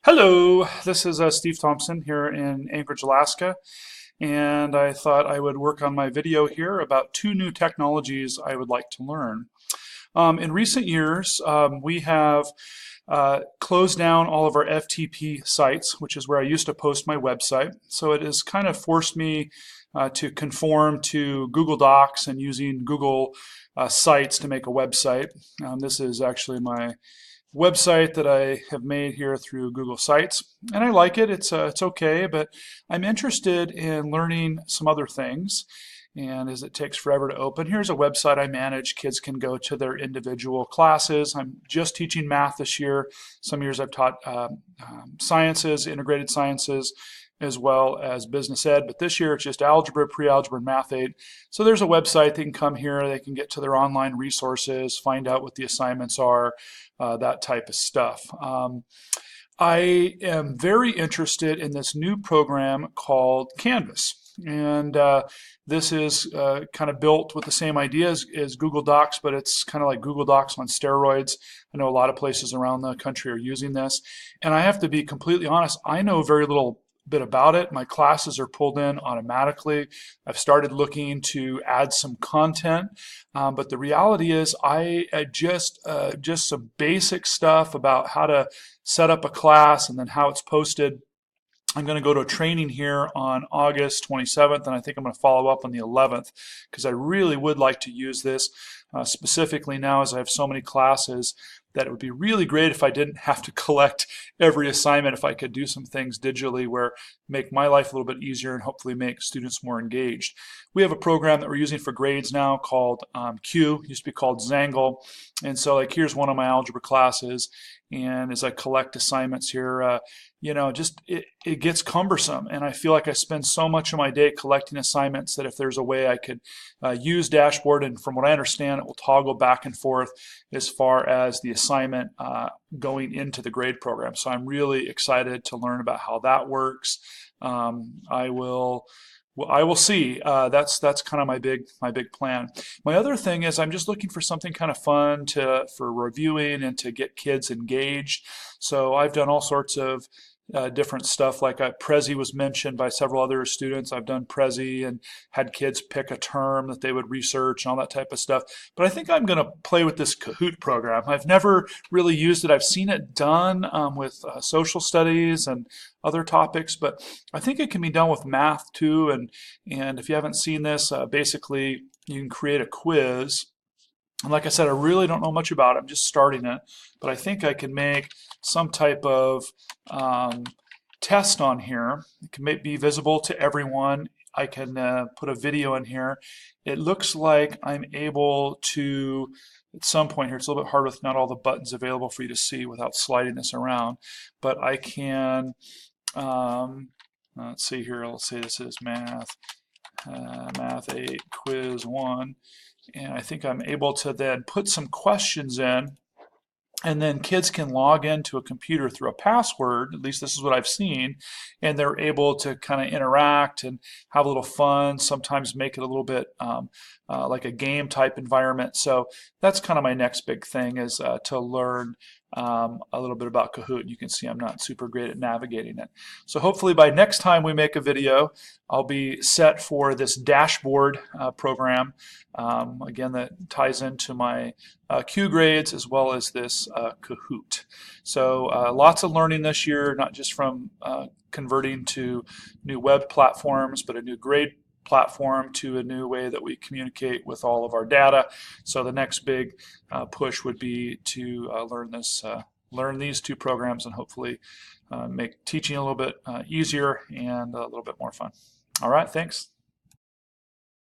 Hello, this is Steve Thompson here in Anchorage, Alaska, and I thought I would work on my video here about two new technologies I would like to learn. In recent years, we have closed down all of our FTP sites, which is where I used to post my website. So it has kind of forced me to conform to Google Docs and using Google Sites to make a website. This is actually my website that I have made here through Google Sites, and I like it. It's okay, but I'm interested in learning some other things. And as it takes forever to open, here's a website I manage. Kids can go to their individual classes. I'm just teaching math this year. Some years I've taught sciences, integrated sciences, as well as business ed, but this year it's just algebra, pre-algebra, and math 8. So there's a website. They can come here, they can get to their online resources, find out what the assignments are, that type of stuff. I am very interested in this new program called Canvas. And this is kind of built with the same idea as Google Docs, but it's kind of like Google Docs on steroids. I know a lot of places around the country are using this. And I have to be completely honest, I know very little bit about it. My classes are pulled in automatically. I've started looking to add some content, but the reality is I just some basic stuff about how to set up a class and then how it's posted. I'm going to go to a training here on August 27th, and I think I'm going to follow up on the 11th because I really would like to use this specifically now as I have so many classes that it would be really great if I didn't have to collect every assignment, if I could do some things digitally where make my life a little bit easier and hopefully make students more engaged. We have a program that we're using for grades now called Q, used to be called Zangle. And so like here's one of my algebra classes, and as I collect assignments here, it gets cumbersome, and I feel like I spend so much of my day collecting assignments that if there's a way I could use Dashboard, and from what I understand, it will toggle back and forth as far as the assignment going into the grade program. So I'm really excited to learn about how that works. I will see. That's kind of my big plan. My other thing is I'm just looking for something kind of fun for reviewing and to get kids engaged. So I've done all sorts of different stuff, like Prezi was mentioned by several other students. I've done Prezi and had kids pick a term that they would research and all that type of stuff. But I think I'm going to play with this Kahoot program. I've never really used it. I've seen it done with social studies and other topics, but I think it can be done with math too. And if you haven't seen this, basically you can create a quiz. And like I said, I really don't know much about it. I'm just starting it, but I think I can make some type of test on here. It can be visible to everyone. I can put a video in here. It looks like I'm able to, at some point here, it's a little bit hard with not all the buttons available for you to see without sliding this around, but I can, let's see here, let's say this is math 8, quiz 1. And I think I'm able to then put some questions in, and then kids can log into a computer through a password, at least this is what I've seen, and they're able to kind of interact and have a little fun, sometimes make it a little bit like a game type environment. So that's kind of my next big thing, is to learn a little bit about Kahoot. You can see I'm not super great at navigating it. So hopefully by next time we make a video, I'll be set for this Dashboard program. Again, that ties into my Q grades as well as this Kahoot. So lots of learning this year, not just from converting to new web platforms, but a new grade platform to a new way that we communicate with all of our data. So the next big push would be to learn these two programs and hopefully make teaching a little bit easier and a little bit more fun. All right, thanks.